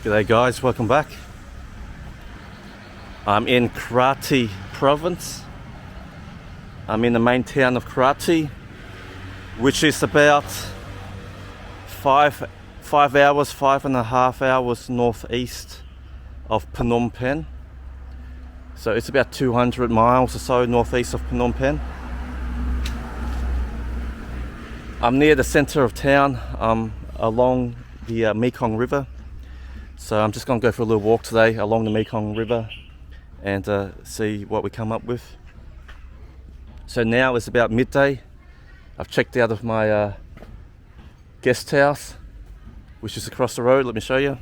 G'day guys, welcome back. I'm in Kratie Province. I'm in the main town of Kratie, which is about 5.5 hours northeast of Phnom Penh. So it's about 200 miles or so northeast of Phnom Penh. I'm near the center of town, along the Mekong River. So I'm just going to go for a little walk today along the Mekong River and see what we come up with. So now it's about midday. I've checked out of my guest house, which is across the road. Let me show you.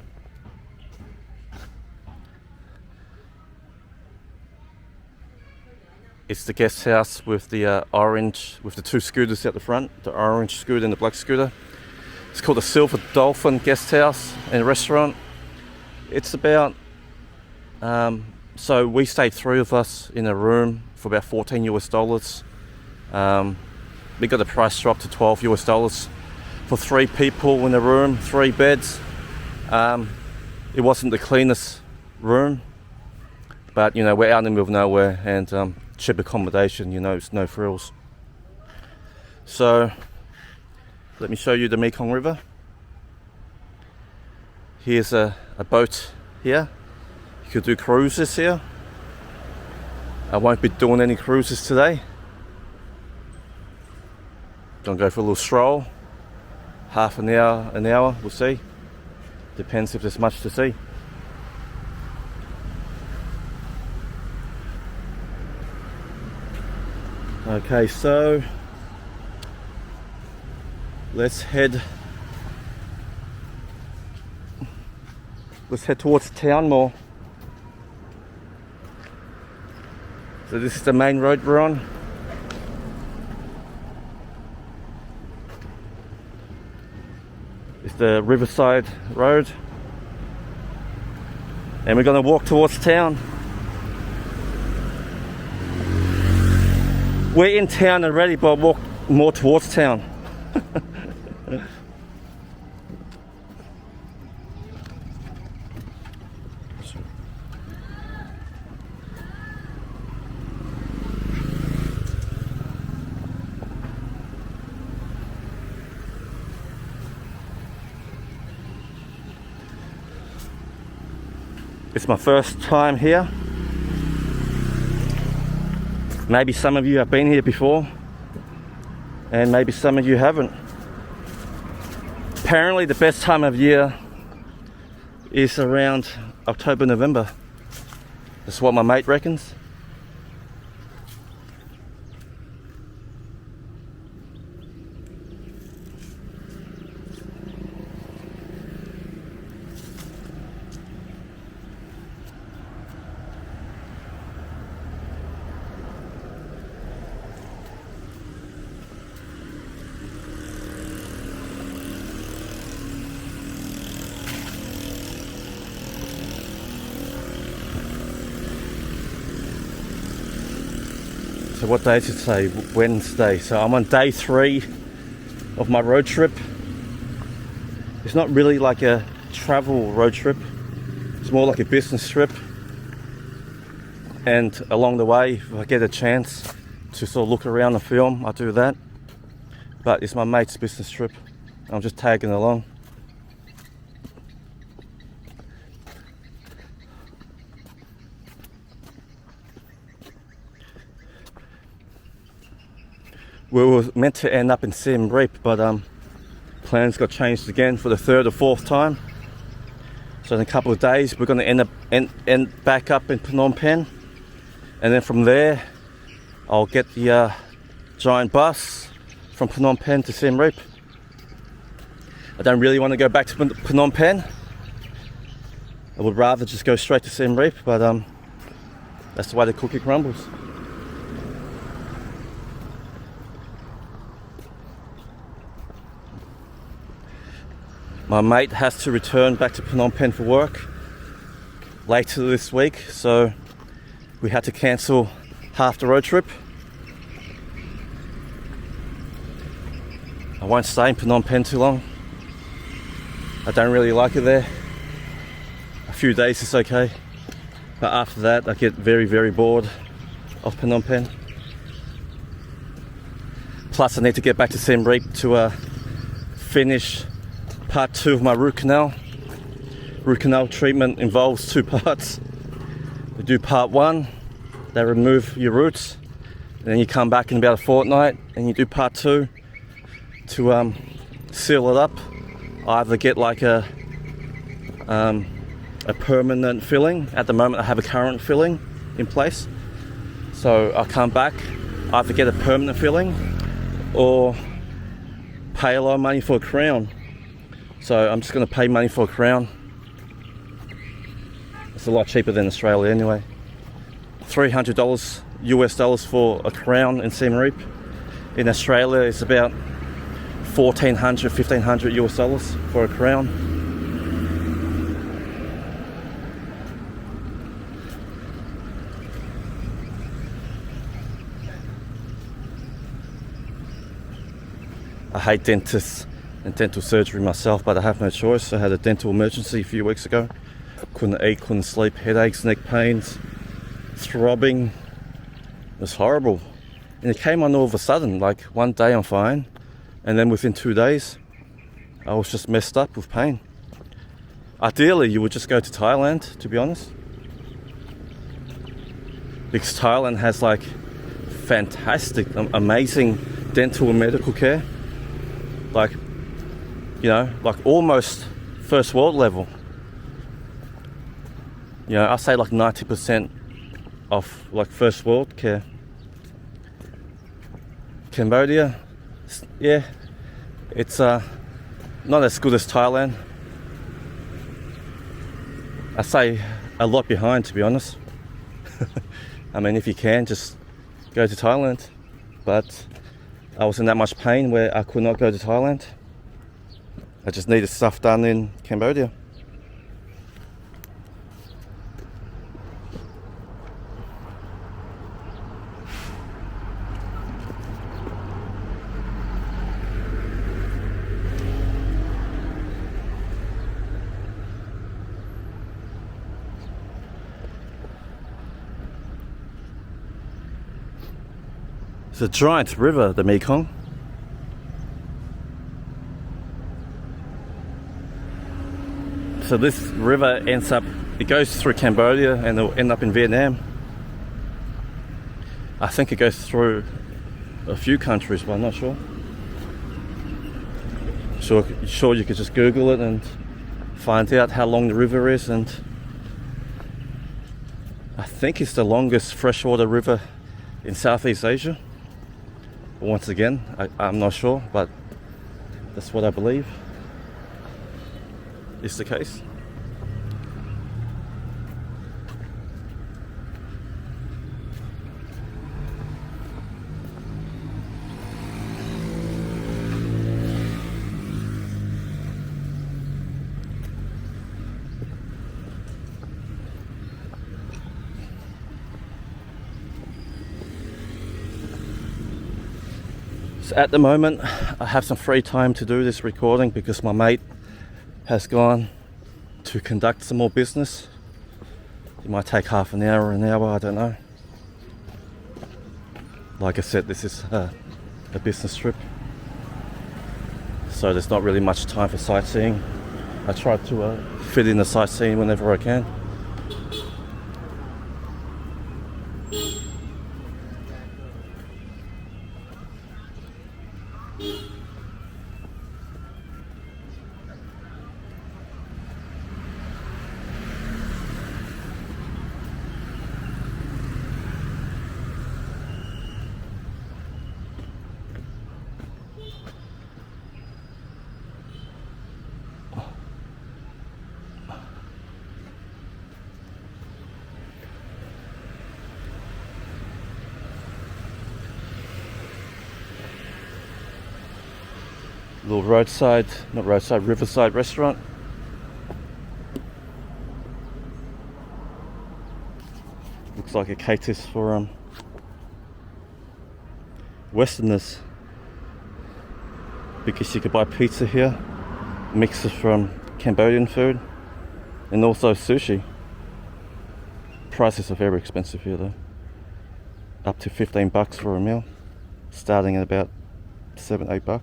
It's the guest house with the orange, with the two scooters at the front, the orange scooter and the black scooter. It's called the Silver Dolphin Guest House and Restaurant. It's about, so we stayed, three of us in a room for about $14 US. We got the price dropped to $12 US for 3 people in a room, 3 beds. It wasn't the cleanest room, but you know, we're out in the middle of nowhere and cheap accommodation, you know, it's no frills. So let me show you the Mekong River. Here's a boat here. You could do cruises here. I won't be doing any cruises today. Gonna go for a little stroll. Half an hour, we'll see. Depends if there's much to see. Okay, so let's head towards town more. So this is the main road we're on. It's the Riverside Road. And we're going to walk towards town. We're in town already, but walk more towards town. It's my first time here. Maybe some of you have been here before, and maybe some of you haven't. Apparently the best time of year is around October, November. That's what my mate reckons. So what day is it today? Wednesday. So I'm on day 3 of my road trip. It's not really like a travel road trip. It's more like a business trip. And along the way, if I get a chance to sort of look around and film, I do that. But it's my mate's business trip. I'm just tagging along. We were meant to end up in Siem Reap, but plans got changed again for the 3rd or 4th time. So in a couple of days, we're going to end back up in Phnom Penh, and then from there, I'll get the giant bus from Phnom Penh to Siem Reap. I don't really want to go back to Phnom Penh. I would rather just go straight to Siem Reap, but that's the way the cookie crumbles. My mate has to return back to Phnom Penh for work later this week, so we had to cancel half the road trip. I won't stay in Phnom Penh too long. I don't really like it there. few days is okay, but after that I get very bored of Phnom Penh. Plus I need to get back to Siem Reap to finish part 2 of my root canal. Root canal treatment involves 2 parts. You do part 1, they remove your roots, and then you come back in about a fortnight and you do part 2 to seal it up. I either get like a permanent filling. At the moment I have a current filling in place, so I'll come back, I either get a permanent filling or pay a lot of money for a crown. So I'm just going to pay money for a crown. It's a lot cheaper than Australia anyway. $300 US dollars for a crown in Siem Reap. In Australia it's about $1,400, $1,500 US dollars for a crown. I hate dentists and dental surgery myself, but I have no choice. I had a dental emergency a few weeks ago. Couldn't eat, couldn't sleep, headaches, neck pains, throbbing. It was horrible. And it came on all of a sudden, like one day I'm fine, and then within 2 days, I was just messed up with pain. Ideally, you would just go to Thailand, to be honest. Because Thailand has like fantastic, amazing dental and medical care. Like, you know, like almost first world level. You know, I say like 90% of like first world care. Cambodia, yeah, it's not as good as Thailand. I say a lot behind, to be honest. I mean, if you can, just go to Thailand. But I was in that much pain where I could not go to Thailand. I just needed stuff done in Cambodia. It's a giant river, the Mekong. So this river ends up, it goes through Cambodia and it'll end up in Vietnam. I think it goes through a few countries, but I'm not sure. Sure you could just Google it and find out how long the river is, and I think it's the longest freshwater river in Southeast Asia. Once again, I'm not sure, but that's what I believe is the case. So at the moment I have some free time to do this recording because my mate has gone to conduct some more business. It might take half an hour, I don't know. Like I said, this is a business trip, so there's not really much time for sightseeing. I try to fit in the sightseeing whenever I can. Little riverside restaurant. Looks like it caters for Westerners, because you could buy pizza here, mixes from Cambodian food, and also sushi. Prices are very expensive here though. Up to $15 for a meal, starting at about $7-8.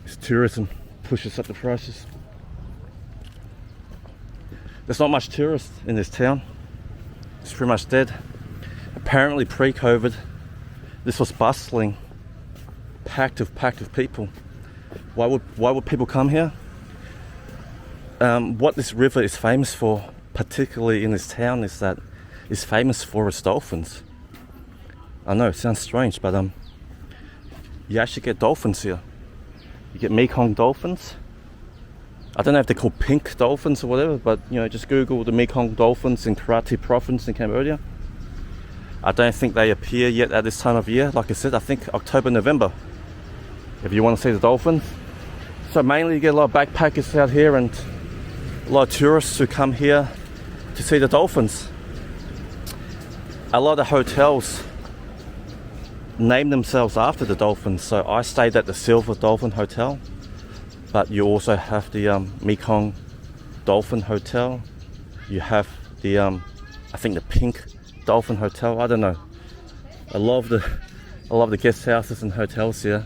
This tourism pushes up the prices. There's not much tourists in this town. It's pretty much dead. Apparently pre-COVID, this was bustling, packed of people. Why would people come here? What this river is famous for, particularly in this town, is that it's famous for its dolphins. I know it sounds strange, but you actually get dolphins here. You get Mekong dolphins. I don't know if they're called pink dolphins or whatever, but you know, just Google the Mekong Dolphins in Kratie Province in Cambodia. I don't think they appear yet at this time of year. Like I said, I think October, November, if you want to see the dolphins. So mainly you get a lot of backpackers out here and a lot of tourists who come here to see the dolphins. A lot of hotels name themselves after the dolphins. So I stayed at the Silver Dolphin Hotel, but you also have the Mekong Dolphin Hotel. You have the I think the Pink Dolphin Hotel. I don't know. A lot of the guest houses and hotels here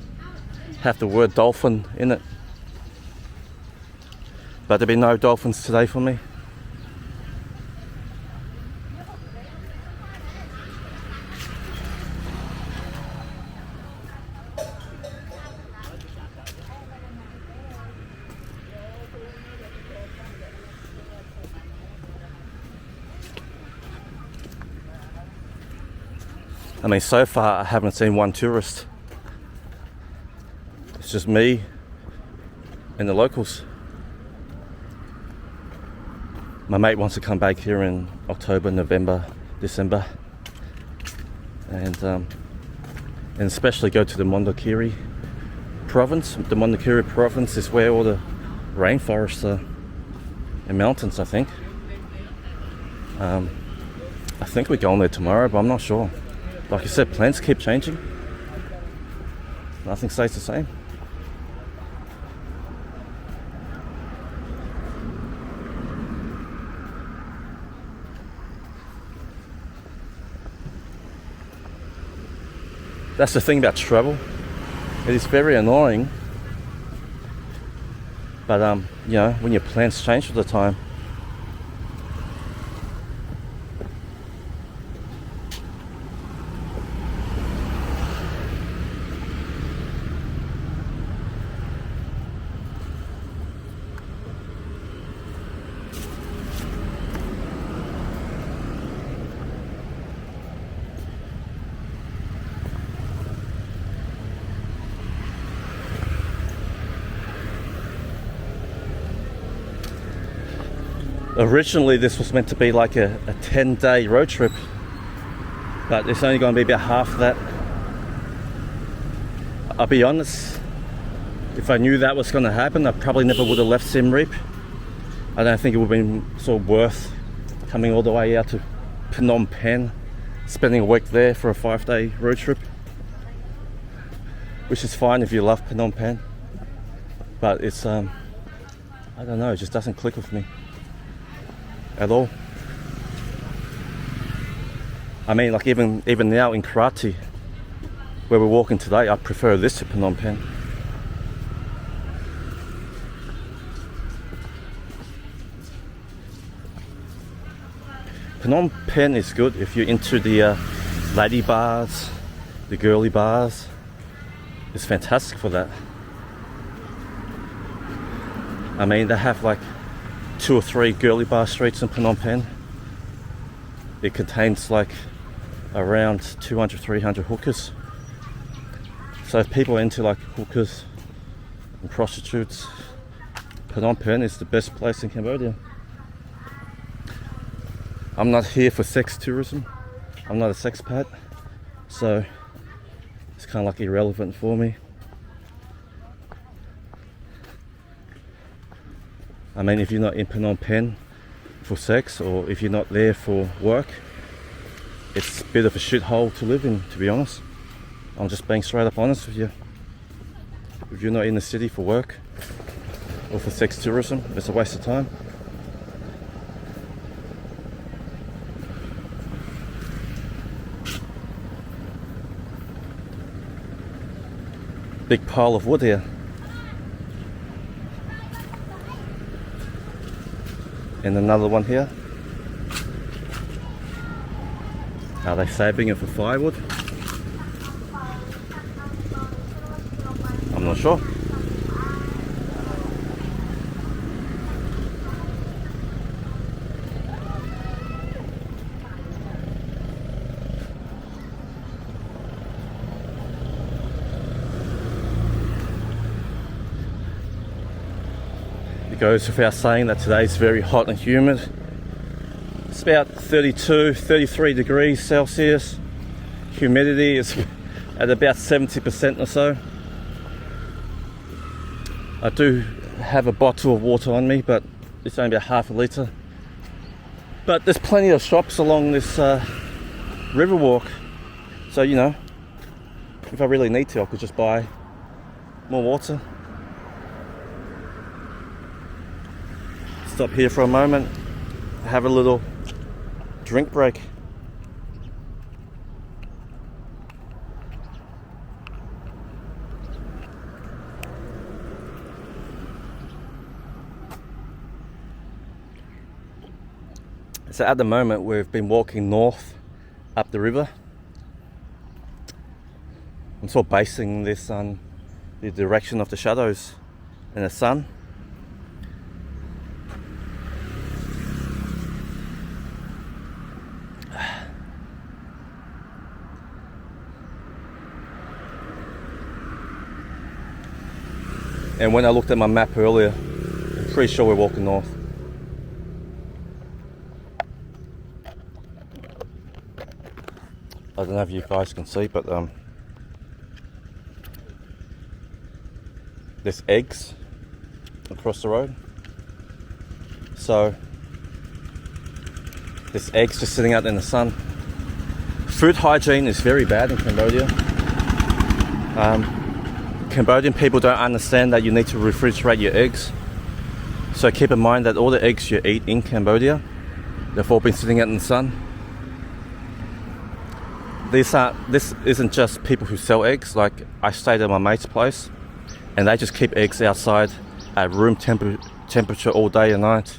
have the word dolphin in it. But there'll be no dolphins today for me. I mean, so far I haven't seen one tourist. It's just me and the locals. My mate wants to come back here in October, November, December, and especially go to the Mondulkiri province. The Mondulkiri province is where all the rainforests are and mountains, I think. I think we're going there tomorrow, but I'm not sure. Like I said, plans keep changing. Nothing stays the same. That's the thing about travel. It is very annoying. But you know, when your plans change all the time. Originally this was meant to be like a 10-day road trip, but it's only going to be about half of that. I'll be honest, if I knew that was going to happen, I probably never would have left Siem Reap. I don't think it would have been sort of worth coming all the way out to Phnom Penh, spending a week there for a 5-day road trip, which is fine if you love Phnom Penh, but it's I don't know, it just doesn't click with me at all. I mean, like even now in Kratie, where we're walking today, I prefer this to Phnom Penh. Phnom Penh is good if you're into the lady bars, the girly bars. It's fantastic for that. I mean, they have like 2 or 3 girly bar streets in Phnom Penh. It contains like around 200-300 hookers. So if people are into like hookers and prostitutes, Phnom Penh is the best place in Cambodia. I'm not here for sex tourism. I'm not a sexpat, so it's kind of like irrelevant for me. I mean, if you're not in Phnom Penh for sex, or if you're not there for work, it's a bit of a shithole to live in, to be honest. I'm just being straight up honest with you. If you're not in the city for work or for sex tourism, it's a waste of time. Big pile of wood here. And another one here. Are they saving it for firewood? I'm not sure. It goes without saying that today's very hot and humid. It's about 32, 33 degrees Celsius. Humidity is at about 70% or so. I do have a bottle of water on me, but it's only about half a litre. But there's plenty of shops along this river walk. So, you know, if I really need to, I could just buy more water. Stop here for a moment, have a little drink break. So at the moment we've been walking north up the river. I'm sort of basing this on the direction of the shadows and the sun. And when I looked at my map earlier, I'm pretty sure we're walking north. I don't know if you guys can see, but there's eggs across the road. So there's eggs just sitting out in the sun. Food hygiene is very bad in Cambodia. Cambodian people don't understand that you need to refrigerate your eggs. So keep in mind that all the eggs you eat in Cambodia, they've all been sitting out in the sun. This isn't just people who sell eggs. Like, I stayed at my mate's place and they just keep eggs outside at room temperature all day and night.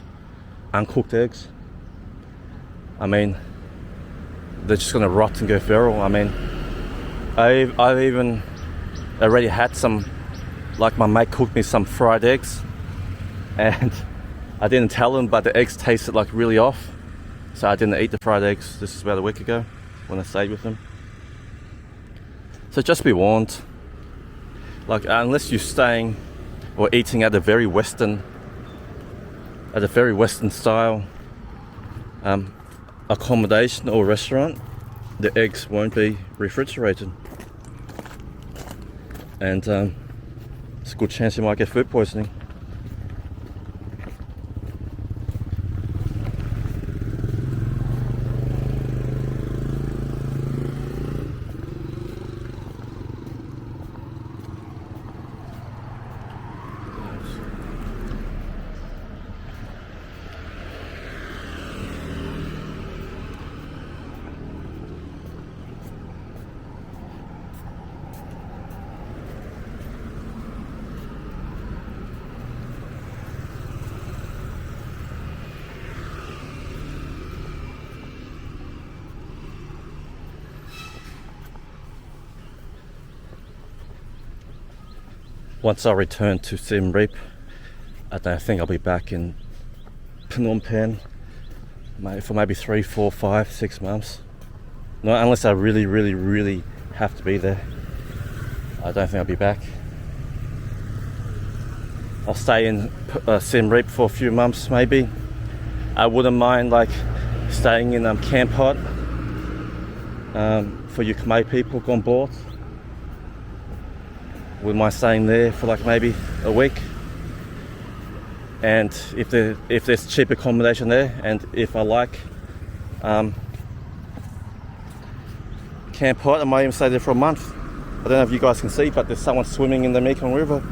Uncooked eggs. I mean, they're just gonna rot and go feral. I mean, I've even already had some, like my mate cooked me some fried eggs and I didn't tell him, but the eggs tasted like really off, so I didn't eat the fried eggs. This is about a week ago when I stayed with him. So just be warned, like, unless you're staying or eating at a very western style accommodation or restaurant, the eggs won't be refrigerated. And it's a good chance you might get food poisoning. Once I return to Siem Reap, I don't think I'll be back in Phnom Penh for maybe 3, 4, 5, 6 months. Not unless I really have to be there. I don't think I'll be back. I'll stay in Siem Reap for a few months maybe. I wouldn't mind like staying in Camp Hut for you Khmer people on board. Wouldn't mind staying there for like maybe a week. And if there's cheap accommodation there, and if I like Camp Hut, I might even stay there for a month. I don't know if you guys can see, but there's someone swimming in the Mekong River.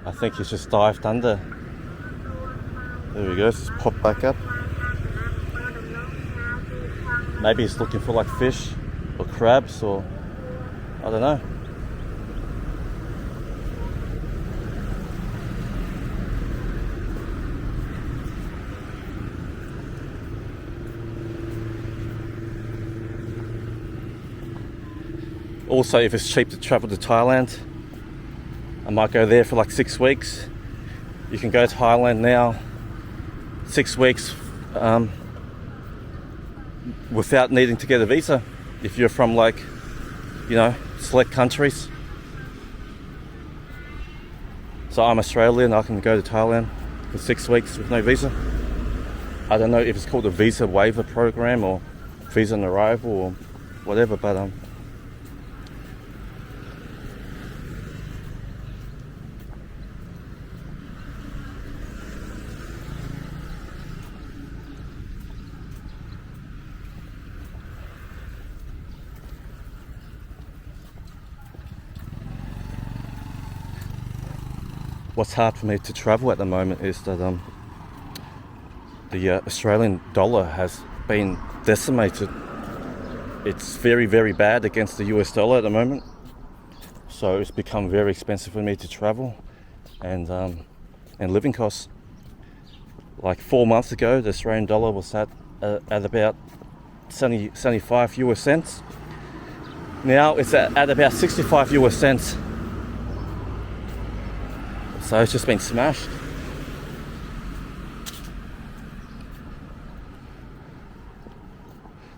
I think he's just dived under. There he goes, just popped back up. Maybe he's looking for like fish or crabs or I don't know. Also, if it's cheap to travel to Thailand, I might go there for like 6 weeks. You can go to Thailand now, 6 weeks without needing to get a visa if you're from like, you know, select countries. So I'm Australian, I can go to Thailand for 6 weeks with no visa. I don't know if it's called a visa waiver program or visa on arrival or whatever, but what's hard for me to travel at the moment is that the Australian dollar has been decimated. It's very, very bad against the US dollar at the moment. So it's become very expensive for me to travel and living costs. Like 4 months ago, the Australian dollar was at about 75 US cents. Now it's at about 65 US cents. So it's just been smashed.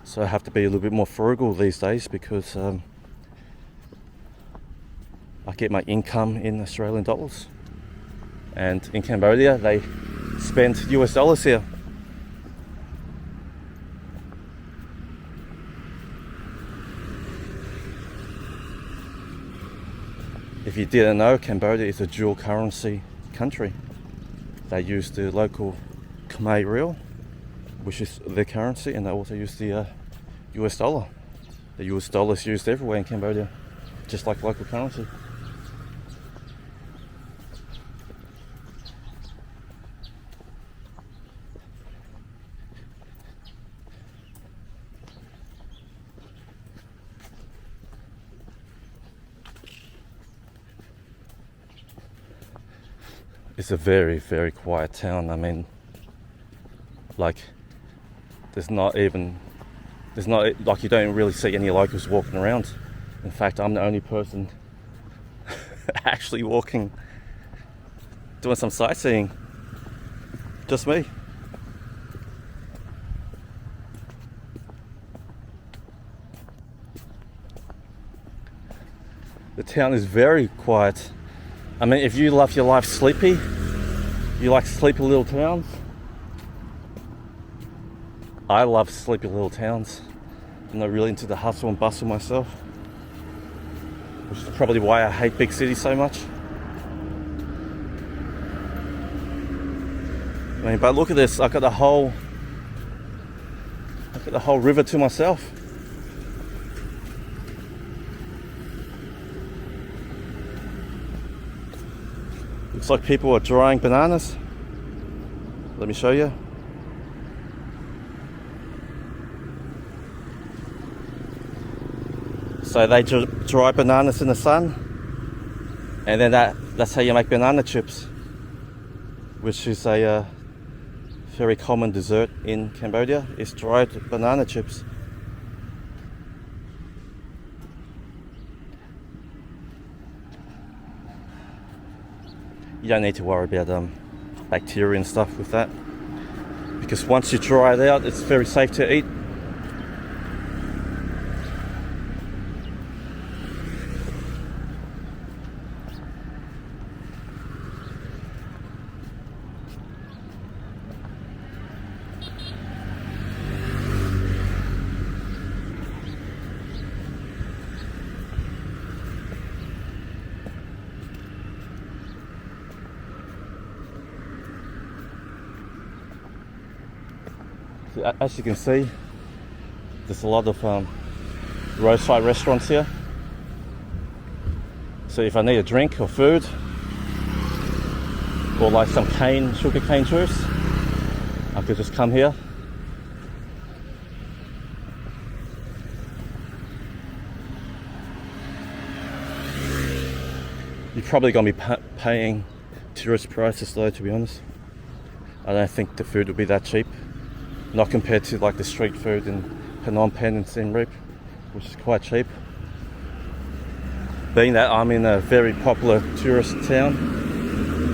So I have to be a little bit more frugal these days because I get my income in Australian dollars. And in Cambodia, they spend US dollars here. If you didn't know, Cambodia is a dual currency country. They use the local Khmer Real, which is their currency, and they also use the US dollar. The US dollar is used everywhere in Cambodia, just like local currency. It's a very, very quiet town. I mean, like, there's not like, you don't really see any locals walking around. In fact, I'm the only person actually walking, doing some sightseeing. Just me. The town is very quiet. I mean, if you love your life sleepy, you like sleepy little towns. I love sleepy little towns. I'm not really into the hustle and bustle myself, which is probably why I hate big cities so much. I mean, but look at this. I've got the whole river to myself. Looks like people are drying bananas. Let me show you. So they dry bananas in the sun, and then that's how you make banana chips, which is a very common dessert in Cambodia, is dried banana chips. You don't need to worry about bacteria and stuff with that, because once you dry it out, it's very safe to eat. as you can see, there's a lot of roadside restaurants here. So if I need a drink or food, or like some sugar cane juice, I could just come here. You're probably going to be paying tourist prices though, to be honest. I don't think the food will be that cheap. Not compared to like the street food in Phnom Penh and Siem Reap, which is quite cheap. Being that I'm in a very popular tourist town,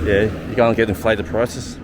yeah, you're going to get inflated prices.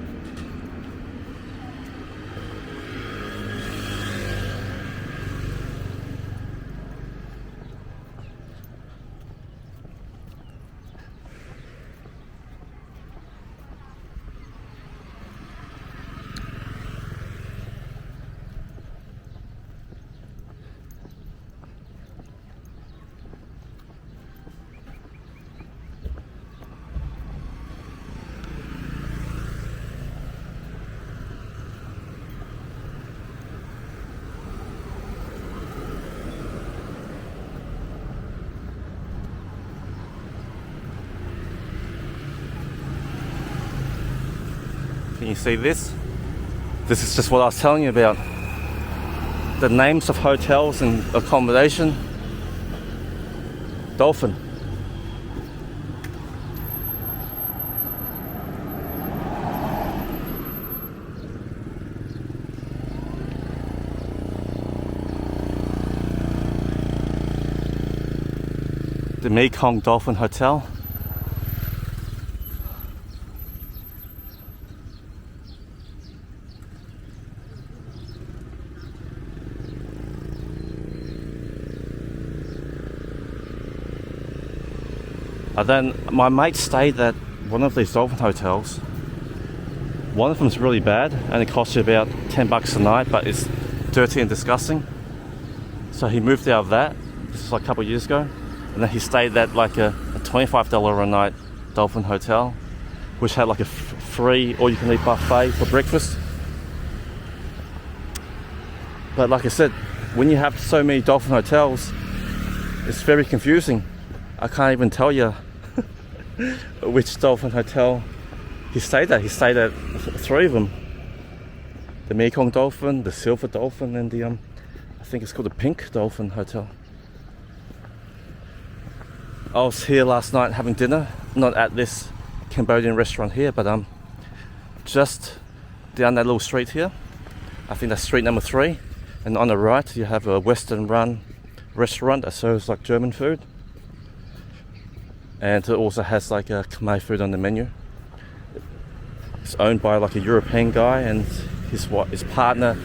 Can you see this? This is just what I was telling you about. The names of hotels and accommodation. Dolphin. The Mekong Dolphin Hotel. Then my mate stayed at one of these dolphin hotels. One of them's really bad and it costs you about $10 a night, but it's dirty and disgusting. So he moved out of that. This is like a couple of years ago. And then he stayed at like a $25 a night dolphin hotel, which had like a free all-you-can-eat buffet for breakfast. But like I said, when you have so many dolphin hotels, it's very confusing. I can't even tell you which dolphin hotel he stayed at. He stayed at 3 of them. The Mekong Dolphin, the Silver Dolphin, and the I think it's called the Pink Dolphin Hotel. I was here last night having dinner, not at this Cambodian restaurant here, but just down that little street here. I think that's street number 3, and on the right you have a Western run restaurant that serves like German food. And it also has like a Khmer food on the menu. It's owned by like a European guy, and his partner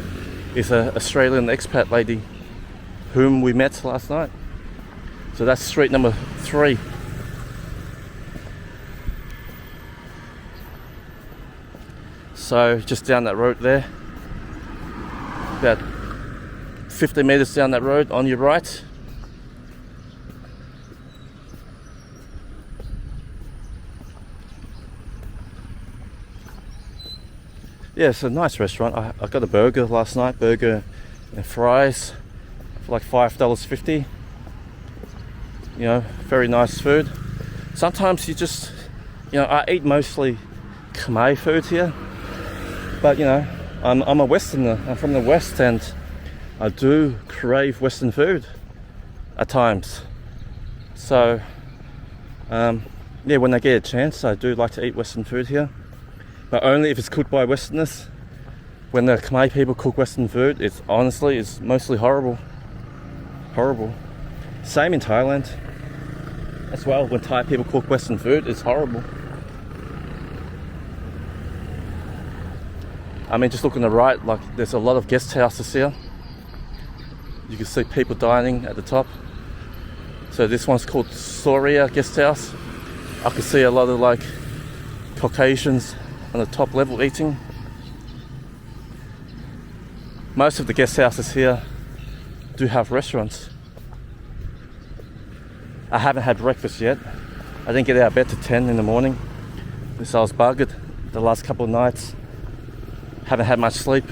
is an Australian expat lady whom we met last night. So that's street number 3. So just down that road there, about 50 meters down that road on your right. Yeah, it's a nice restaurant. I got a burger last night, burger and fries for like $5.50. You know, very nice food. Sometimes you just, you know, I eat mostly Khmer food here, but you know, I'm a Westerner. I'm from the West, and I do crave Western food at times. So, yeah, when I get a chance, I do like to eat Western food here. But only if it's cooked by Westerners. When the Khmer people cook Western food, it's mostly horrible. Horrible. Same in Thailand as well. When Thai people cook Western food, it's horrible. I mean, just look on the right, like there's a lot of guest houses here. You can see people dining at the top. So this one's called Soria Guest House. I can see a lot of like Caucasians on the top level eating. Most of the guest houses here do have restaurants. I haven't had breakfast yet. I didn't get out of bed till 10 in the morning. So I was buggered the last couple of nights. Haven't had much sleep.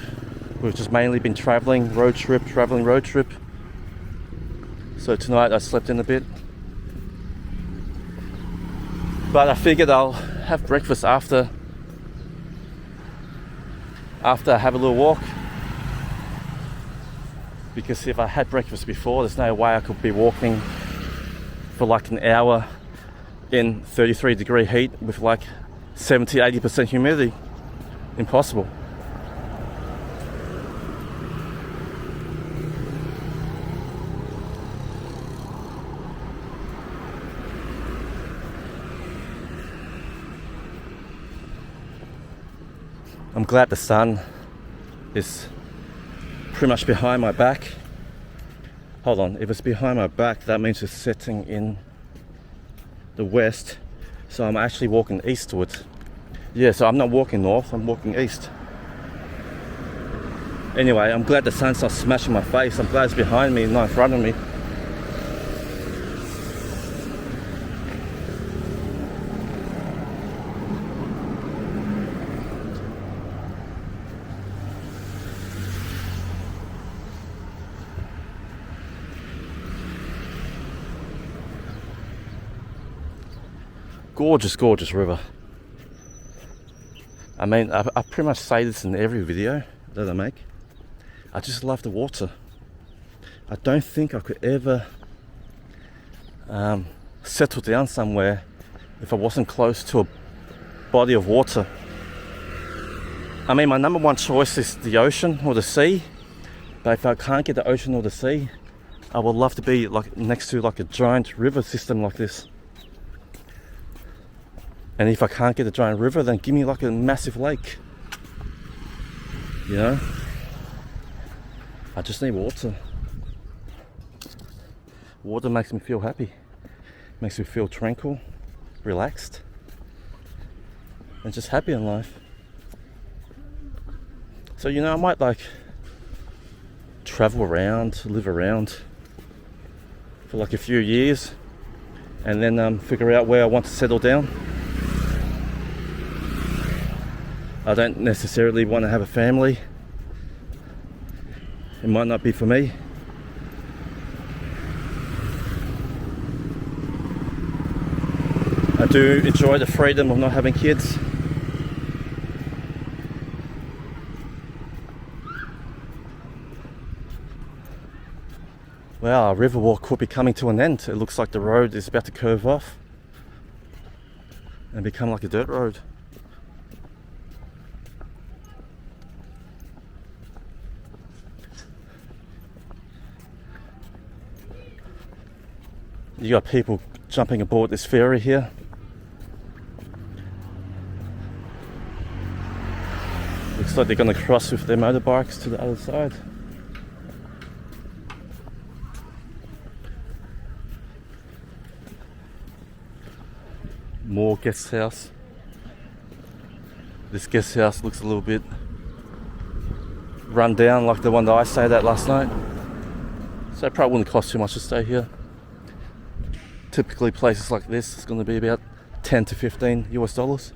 We've just mainly been traveling road trip. So tonight I slept in a bit. But I figured I'll have breakfast after I have a little walk. Because if I had breakfast before, there's no way I could be walking for like an hour in 33-degree heat with like 70-80% humidity. Impossible. I'm glad the sun is pretty much behind my back. Hold on, if it's behind my back, that means it's setting in the west. So I'm actually walking eastwards. Yeah, so I'm not walking north, I'm walking east. Anyway, I'm glad the sun's not smashing my face. I'm glad it's behind me, not in front of me. Gorgeous river. I mean, I pretty much say this in every video that I make. I just love the water. I don't think I could ever settle down somewhere if I wasn't close to a body of water. I mean, my number one choice is the ocean or the sea. But if I can't get the ocean or the sea, I would love to be like next to like a giant river system like this. And if I can't get a giant river, then give me like a massive lake. You know? I just need water. Water makes me feel happy. Makes me feel tranquil, relaxed, and just happy in life. So, you know, I might like travel around, live around for like a few years, and then figure out where I want to settle down. I don't necessarily want to have a family. It might not be for me. I do enjoy the freedom of not having kids. Well, our river walk could be coming to an end. It looks like the road is about to curve off and become like a dirt road. You got people jumping aboard this ferry here. Looks like they're going to cross with their motorbikes to the other side. More guest house. This guest house looks a little bit run down like the one that I stayed at last night. So it probably wouldn't cost too much to stay here. Typically places like this is going to be about 10 to 15 US dollars.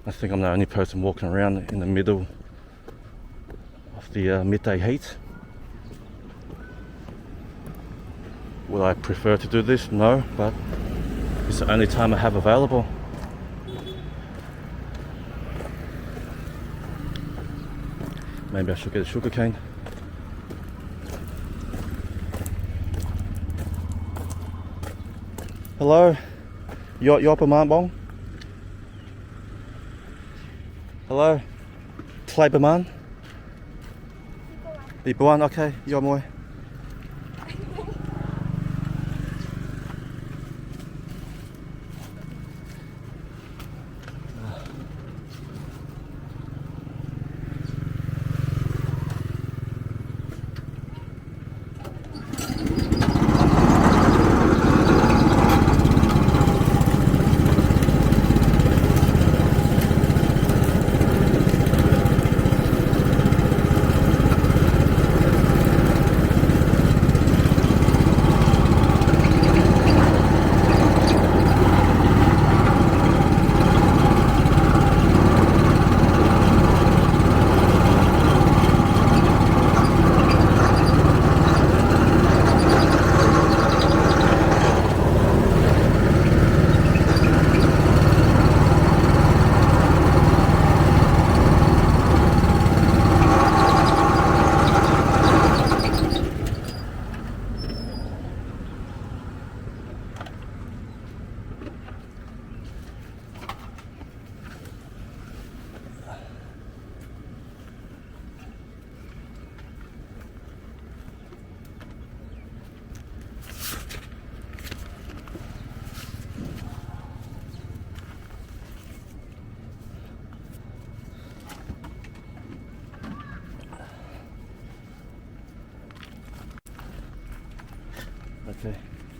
I think I'm the only person walking around in the middle of the midday heat. Would I prefer to do this? No, but it's the only time I have available. Maybe I should get a sugar cane. Hello, yo pemambong. Hello, Tlai Baman? Ibuan, okay, yo moy.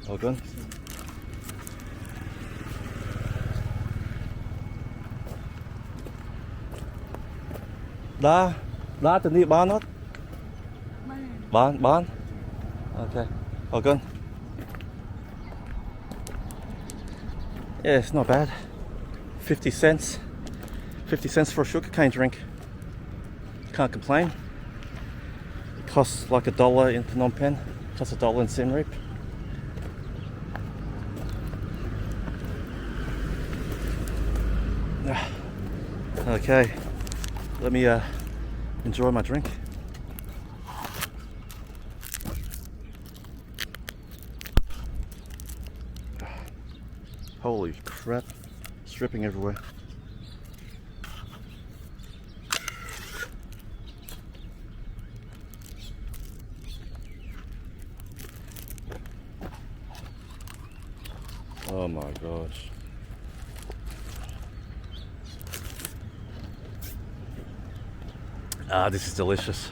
All good? Đá từ đi bán hết. Bán. Okay. All good? Yeah, it's not bad. 50 cents. 50 cents for a sugarcane drink. Can't complain. It costs like $1 in Phnom Penh. It costs $1 in Siem Reap. Okay, let me enjoy my drink. Holy crap, it's dripping everywhere. Oh my gosh. Ah, this is delicious.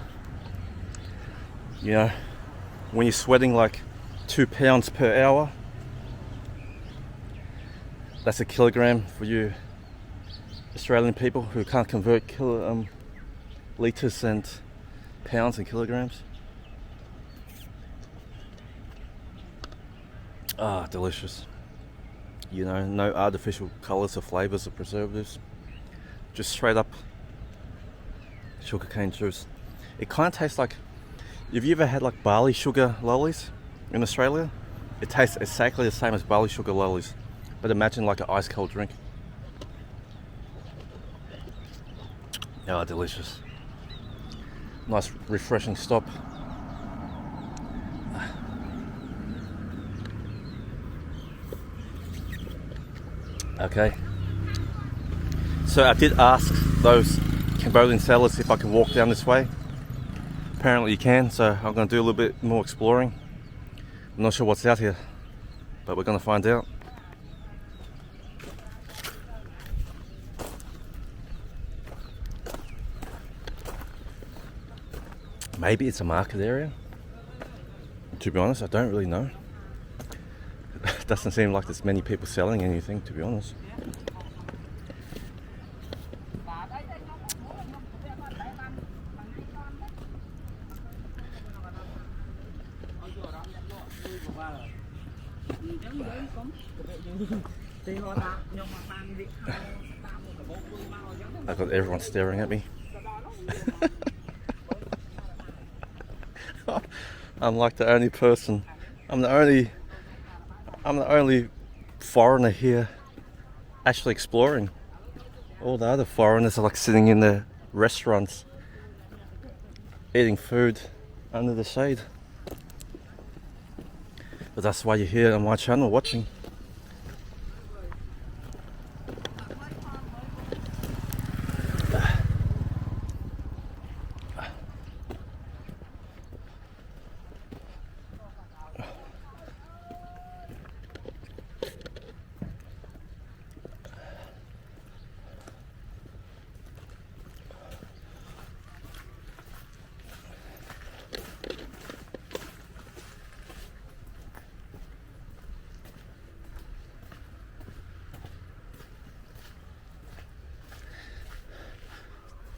You know, when you're sweating like 2 pounds per hour, that's a kilogram for you Australian people who can't convert litres and pounds and kilograms. Ah, delicious. You know, no artificial colours or flavours or preservatives. Just straight up sugarcane juice. It kind of tastes like, have you ever had like barley sugar lollies in Australia? It tastes exactly the same as barley sugar lollies, but imagine like an ice cold drink. Oh, delicious. Nice refreshing stop. Okay. So I did ask those Cambodian sellers if I can walk down this way. Apparently you can, so I'm going to do a little bit more exploring. I'm not sure what's out here, but we're going to find out. Maybe it's a market area. To be honest, I don't really know. It doesn't seem like there's many people selling anything, to be honest. I've got everyone staring at me. I'm like the only person. I'm the only foreigner here actually exploring. All the other foreigners are like sitting in the restaurants eating food under the shade. But that's why you're here on my channel watching.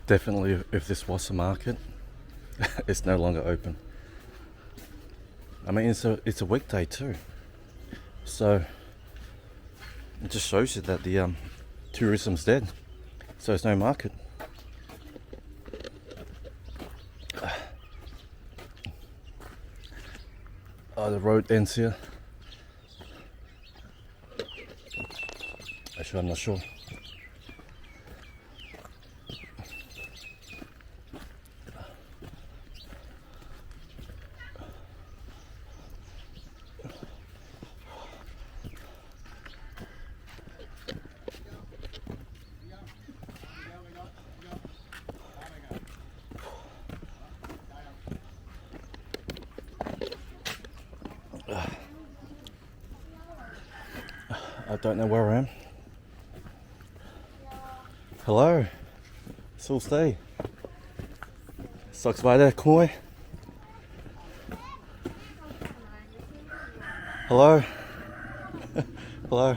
Definitely, if this was a market, it's no longer open. I mean, it's a weekday too, so it just shows you that the tourism's dead. So there's no market. Oh, the road ends here. Actually, I'm not sure. I don't know where I am. Hello. Still stay. Socks by there, Koi. Hello? Hello?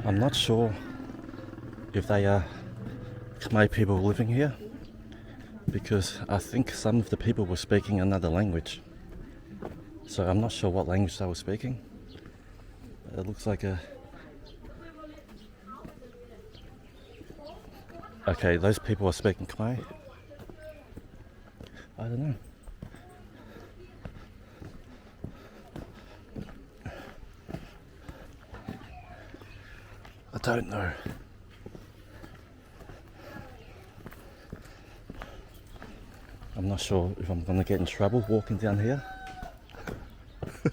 I'm not sure if they are Khmer people living here, because I think some of the people were speaking another language. So I'm not sure what language they were speaking. It looks like a... Okay, those people are speaking Khmer. I don't know. I don't know. I'm not sure if I'm going to get in trouble walking down here. I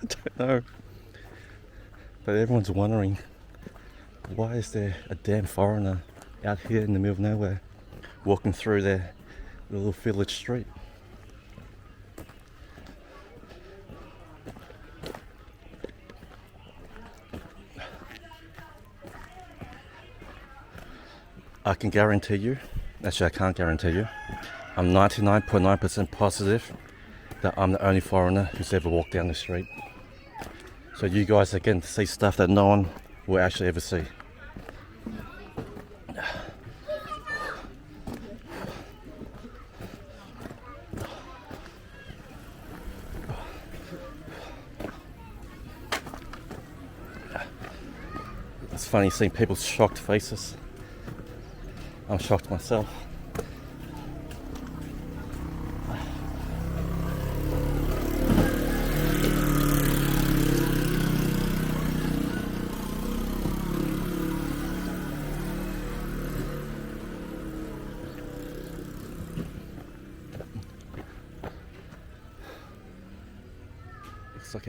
don't know. But everyone's wondering, why is there a damn foreigner out here in the middle of nowhere walking through their little village street? I can guarantee you, actually I can't guarantee you, I'm 99.9% positive that I'm the only foreigner who's ever walked down the street. So you guys are getting to see stuff that no one will actually ever see. It's funny seeing people's shocked faces. I'm shocked myself. Looks like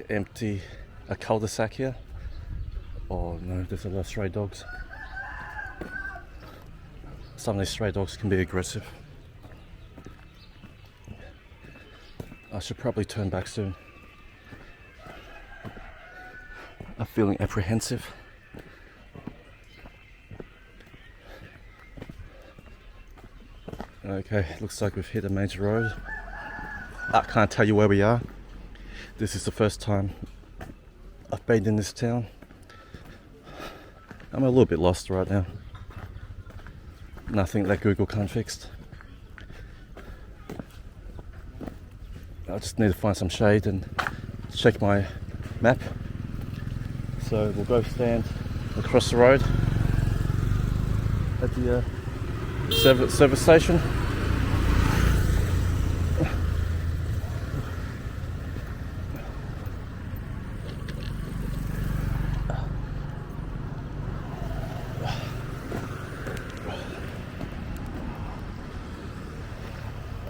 a cul-de-sac here. Oh no, there's a lot of stray dogs. Some of these stray dogs can be aggressive. I should probably turn back soon. I'm feeling apprehensive. Okay, looks like we've hit a major road. I can't tell you where we are. This is the first time I've been in this town. I'm a little bit lost right now. Nothing that Google can't fix. I just need to find some shade and check my map. So we'll go stand across the road at the service station.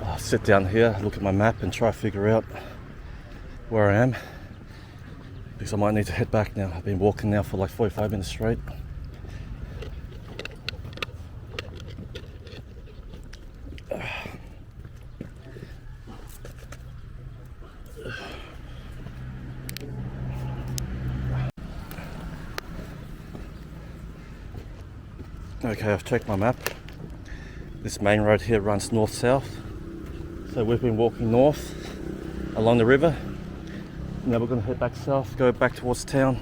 I'll sit down here, look at my map and try to figure out where I am, because I might need to head back now. I've been walking now for like 45 minutes straight. Okay, I've checked my map. This main road here runs north-south. So we've been walking north along the river. Now we're going to head back south, go back towards town.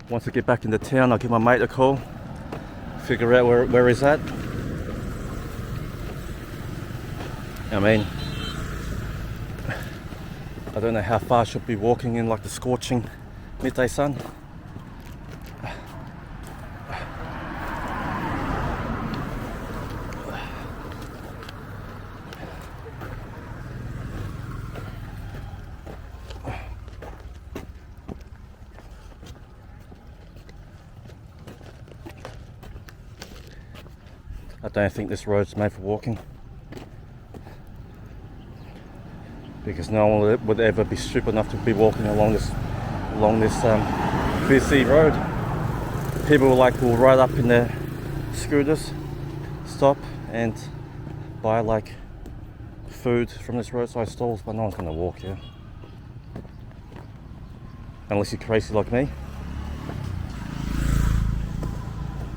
Once I get back into town, I'll give my mate a call, figure out where he's at. I mean, I don't know how far I should be walking in like the scorching midday sun. don't think this road's made for walking, because no one would ever be stupid enough to be walking along this busy road. People will ride up in their scooters, stop and buy like food from this roadside stalls, but no one's gonna walk here unless you're crazy like me.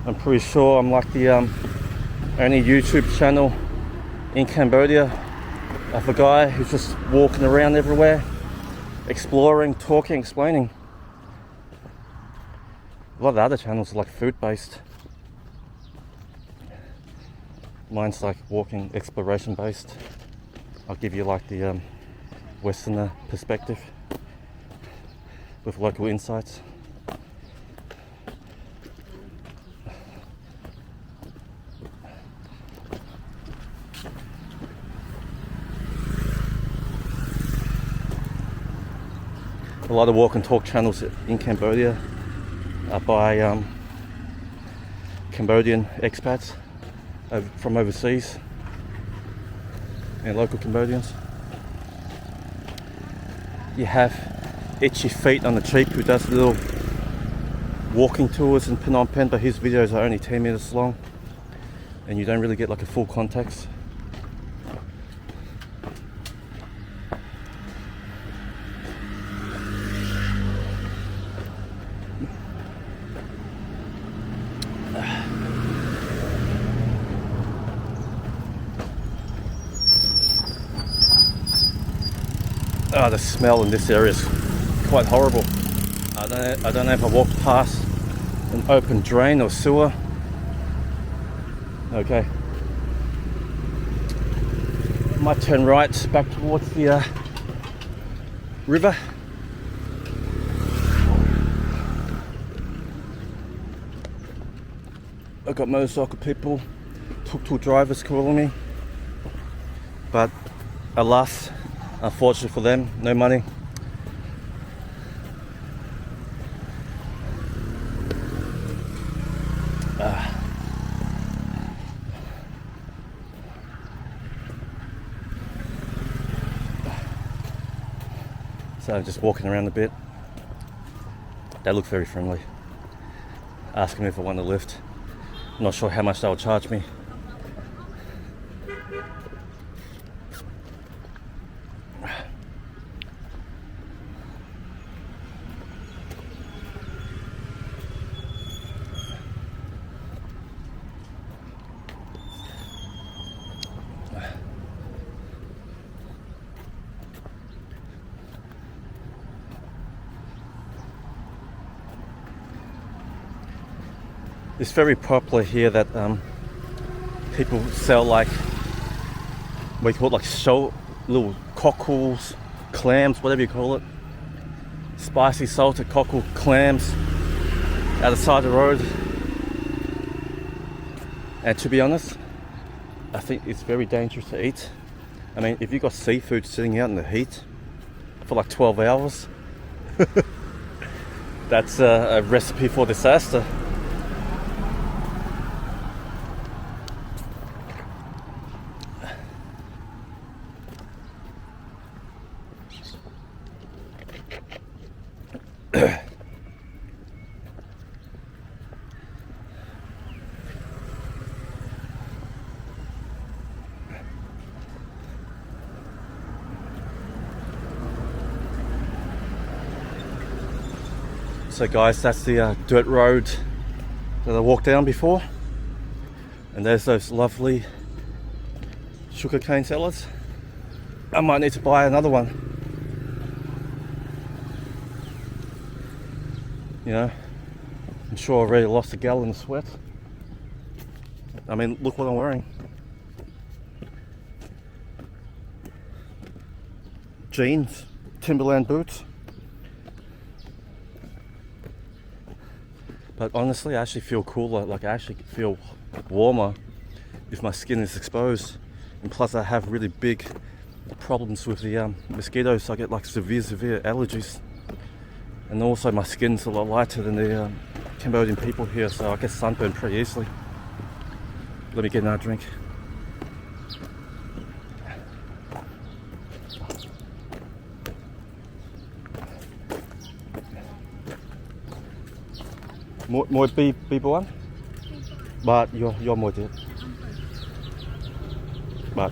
I'm pretty sure I'm like the only YouTube channel in Cambodia of a guy who's just walking around everywhere, exploring, talking, explaining. A lot of the other channels are like food based. Mine's like walking, exploration based. I'll give you like the Westerner perspective with local insights. A lot of walk and talk channels in Cambodia are by Cambodian expats from overseas and local Cambodians. You have Itchy Feet on the cheap who does little walking tours in Phnom Penh, but his videos are only 10 minutes long and you don't really get like a full context. Oh, the smell in this area is quite horrible. I don't know if I walked past an open drain or sewer. Okay. Might turn right back towards the river. I've got motorcycle people, tuk-tuk drivers calling me, but alas, unfortunately for them, no money. So I'm just walking around a bit. They look very friendly, asking me if I want a lift. I'm not sure how much they'll charge me. It's very popular here that people sell like, what you call it, like little cockles, clams, whatever you call it. Spicy salted cockle clams out the side of the road. And to be honest, I think it's very dangerous to eat. I mean, if you've got seafood sitting out in the heat for like 12 hours, that's a recipe for disaster. So guys, that's the dirt road that I walked down before, and there's those lovely sugarcane sellers. I might need to buy another one. You know, I'm sure I already lost a gallon of sweat. I mean, look what I'm wearing. Jeans, Timberland boots. But honestly, I actually feel cooler, like I actually feel warmer if my skin is exposed. And plus I have really big problems with the mosquitoes. I get like severe allergies. And also my skin's a lot lighter than the Cambodian people here, so I get sunburned pretty easily. Let me get another drink. Mỗi pi bốn. But you're more dead. But.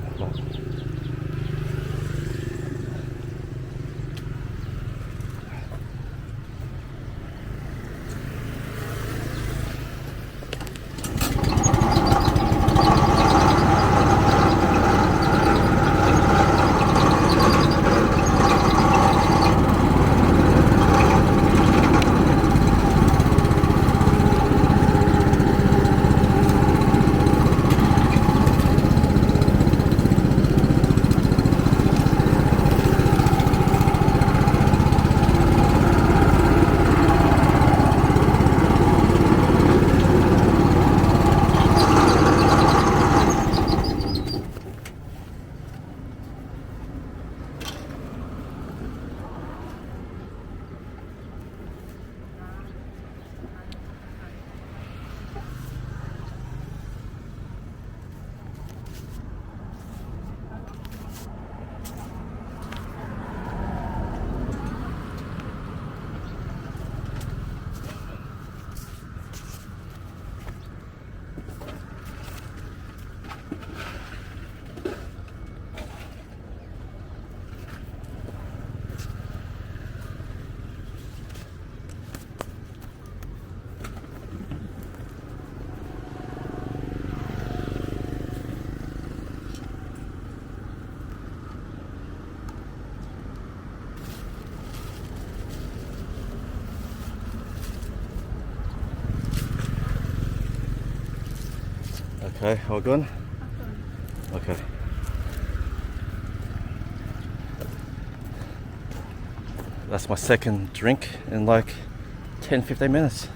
Okay, all good? Okay. That's my second drink in like 10-15 minutes.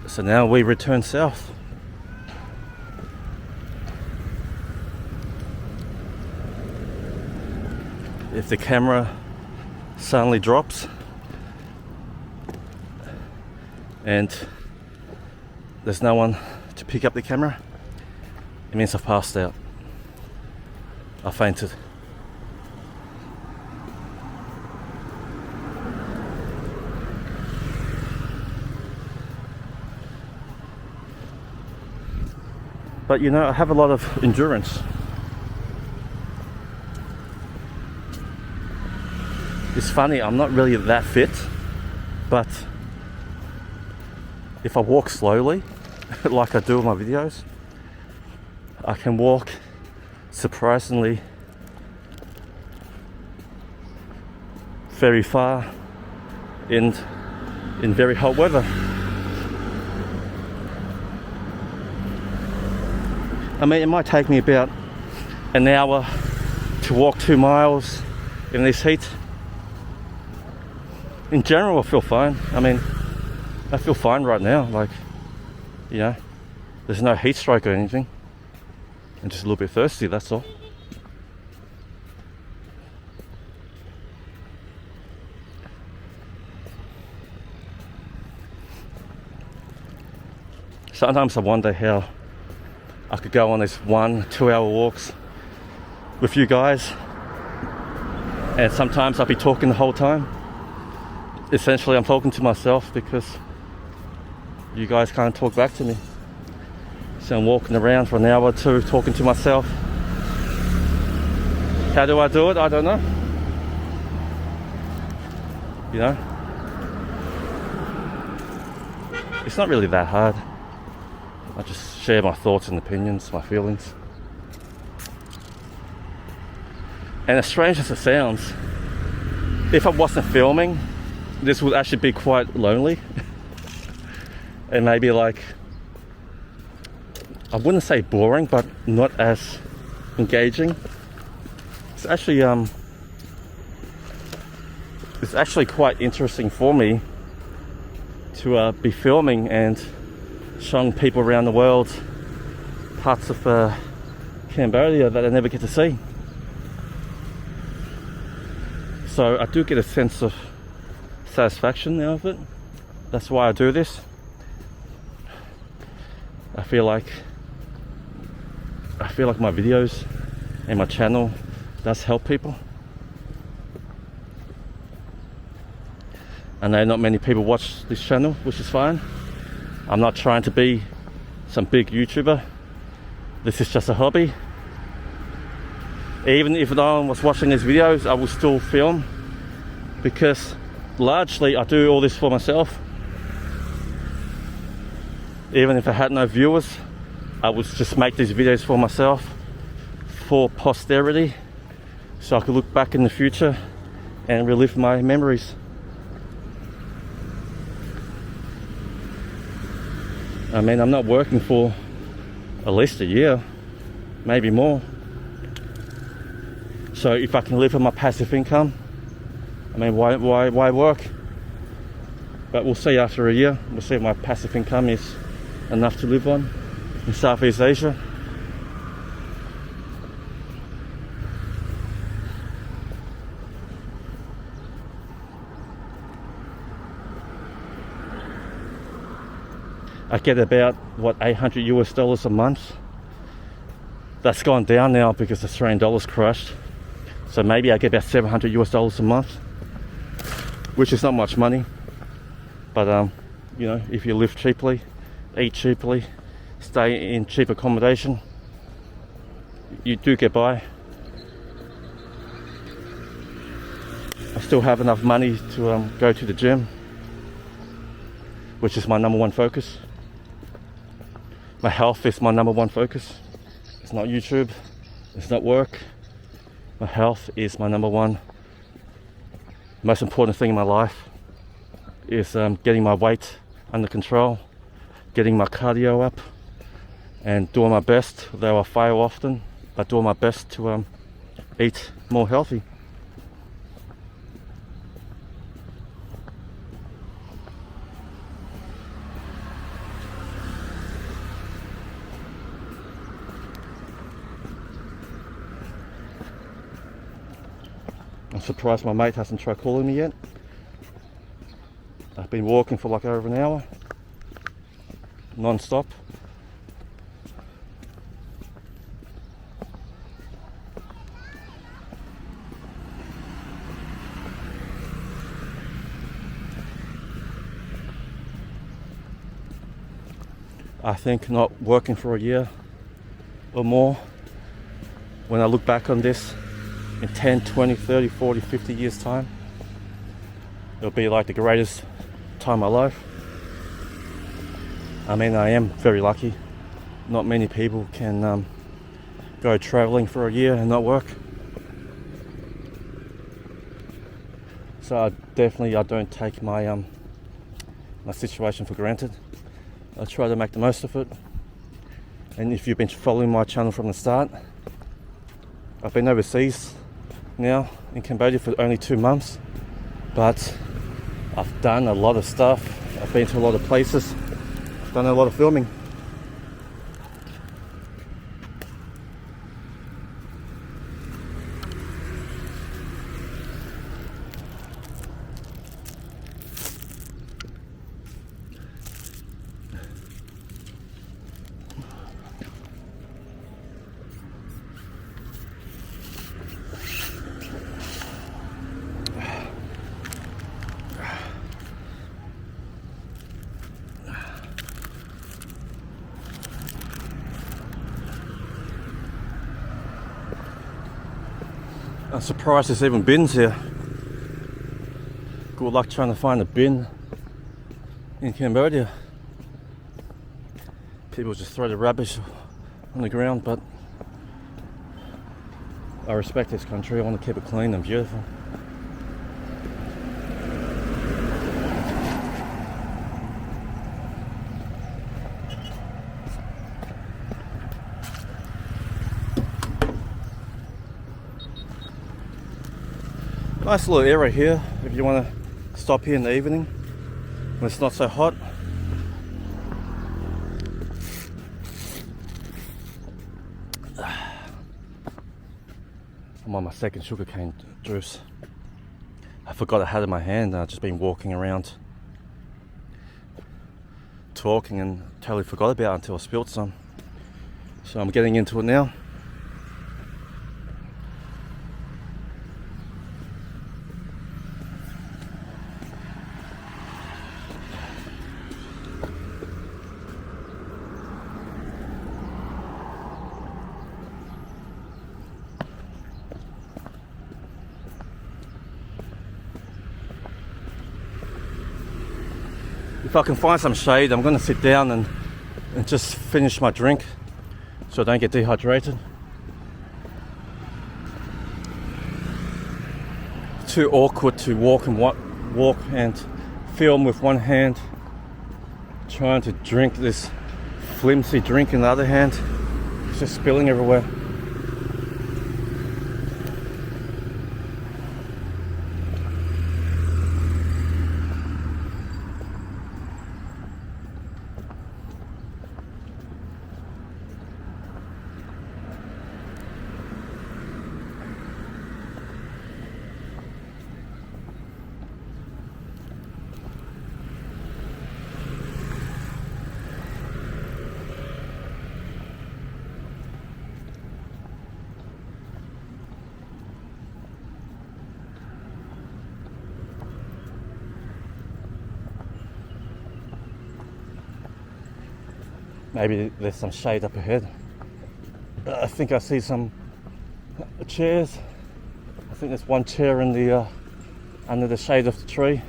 So now we return south. If the camera suddenly drops and there's no one to pick up the camera, it means I've passed out. I fainted. But you know, I have a lot of endurance. It's funny, I'm not really that fit, but if I walk slowly, like I do in my videos, I can walk surprisingly very far in very hot weather. I mean, it might take me about an hour to walk 2 miles in this heat. In general, I feel fine. I mean, I feel fine right now, like, you know, there's no heat stroke or anything. I'm just a little bit thirsty, that's all. Sometimes I wonder how I could go on these 1-2 hour walks with you guys, and sometimes I'll be talking the whole time. Essentially, I'm talking to myself because you guys can't talk back to me. So I'm walking around for an hour or two talking to myself. How do I do it? I don't know. You know? It's not really that hard. I just share my thoughts and opinions, my feelings. And as strange as it sounds, if I wasn't filming, this would actually be quite lonely. And maybe like, I wouldn't say boring, but not as engaging. It's actually quite interesting for me to be filming and showing people around the world parts of Cambodia that I never get to see. So I do get a sense of satisfaction out of it. That's why I do this. I feel like my videos and my channel does help people. I know not many people watch this channel, which is fine. I'm not trying to be some big YouTuber. This is just a hobby. Even if no one was watching these videos, I will still film, because largely I do all this for myself. Even if I had no viewers, I would just make these videos for myself, for posterity, so I could look back in the future and relive my memories. I mean, I'm not working for at least a year, maybe more. So if I can live on my passive income, I mean, why work? But we'll see after a year. We'll see if my passive income is enough to live on in Southeast Asia. I get about, what, $800 a month. That's gone down now because the Australian dollar's crashed. So maybe I get about $700 a month, which is not much money. But you know, if you live cheaply, eat cheaply, stay in cheap accommodation, you do get by. I still have enough money to go to the gym, which is my number one focus. My health is my number one focus. It's not YouTube, it's not work. My health is my number one, most important thing in my life. Is getting my weight under control, getting my cardio up, and doing my best, though I fail often, but doing my best to eat more healthy. I'm surprised my mate hasn't tried calling me yet. I've been walking for like over an hour, non-stop. I think not working for a year or more, when I look back on this in 10, 20, 30, 40, 50 years time, it'll be like the greatest time of my life. I mean, I am very lucky. Not many people can go traveling for a year and not work. So I don't take my my situation for granted. I try to make the most of it. And if you've been following my channel from the start, I've been overseas now in Cambodia for only 2 months, but I've done a lot of stuff. I've been to a lot of places. I've done a lot of filming. I'm surprised there's even bins here. Good luck trying to find a bin in Cambodia. People just throw the rubbish on the ground, but I respect this country. I want to keep it clean and beautiful. Nice little area here if you want to stop here in the evening when it's not so hot. I'm on my second sugarcane juice. I forgot I had it in my hand and I've just been walking around. talking and totally forgot about it until I spilled some. So I'm getting into it now. If I can find some shade, I'm going to sit down and just finish my drink so I don't get dehydrated. Too awkward to walk and film with one hand, trying to drink this flimsy drink in the other hand. It's just spilling everywhere. Maybe there's some shade up ahead. I think I see some chairs. I think there's one chair in the under the shade of the tree.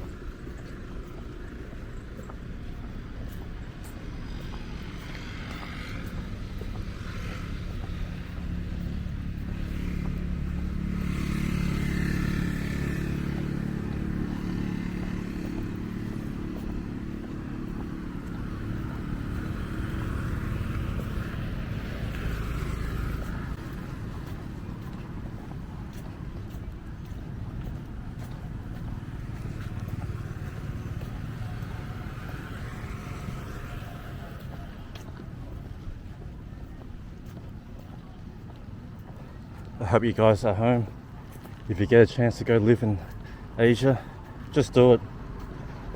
I hope you guys are home. If you get a chance to go live in Asia, just do it.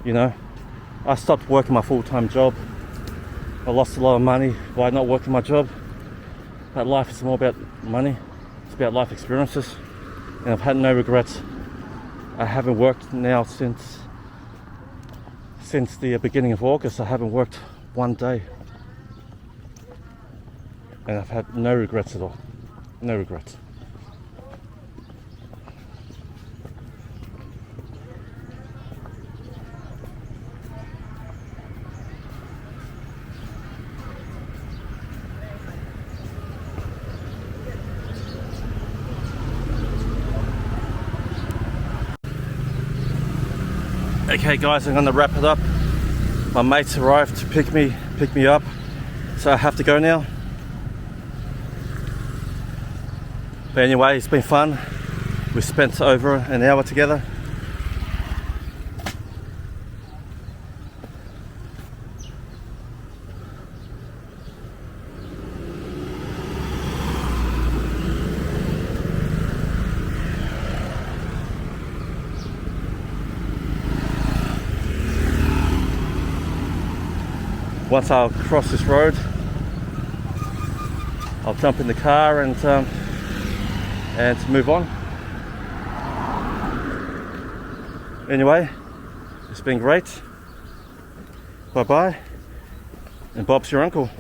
You know, I stopped working my full-time job. I lost a lot of money by not working my job. But life is more about money. It's about life experiences. And I've had no regrets. I haven't worked now since the beginning of August. I haven't worked one day. And I've had no regrets at all. No regrets. Okay guys, I'm gonna wrap it up. My mates arrived to pick me up, so I have to go now. But anyway, it's been fun. We spent over an hour together. Once I'll cross this road, I'll jump in the car and move on. Anyway, it's been great. Bye bye, and Bob's your uncle.